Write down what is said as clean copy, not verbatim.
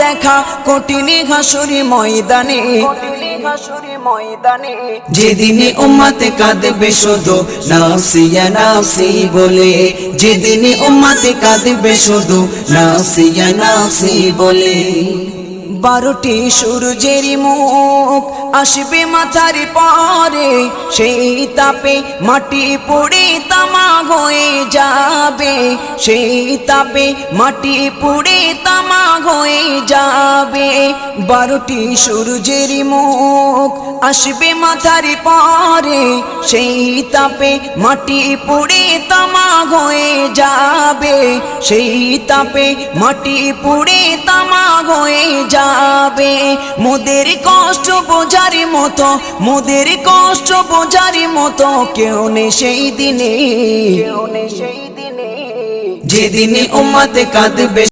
দেখা কঠিন হাসুরি ময়দানে, যেদিনে উম্মতে কাঁদবে শুধু নাফসি ইয়া নাফসি বলে, যেদিনে উম্মতে কাঁদবে শুধু নাফসি ইয়া নাফসি বলে। 12টি সূর্যের মুখ আসবে মাথার পরে, সেই তাপে মাটি পুড়ে তামা হয়ে যাবে, সেই তাপে মাটি পুড়ে তামা হয়ে যাবে। 12টি সূর্যের মুখ আসবে মাথার পরে, সেই তাপে মাটি পুড়ে তামা হয়ে যাবে, সেই তাপে মাটি পুড়ে তামা হয়ে যাবে। মোদের কষ্ট বোঝার মতো, মোদের কষ্ট বোঝার মতো কেউ নেই সেই দিনে, যেদিনে উম্মতে কাঁদবে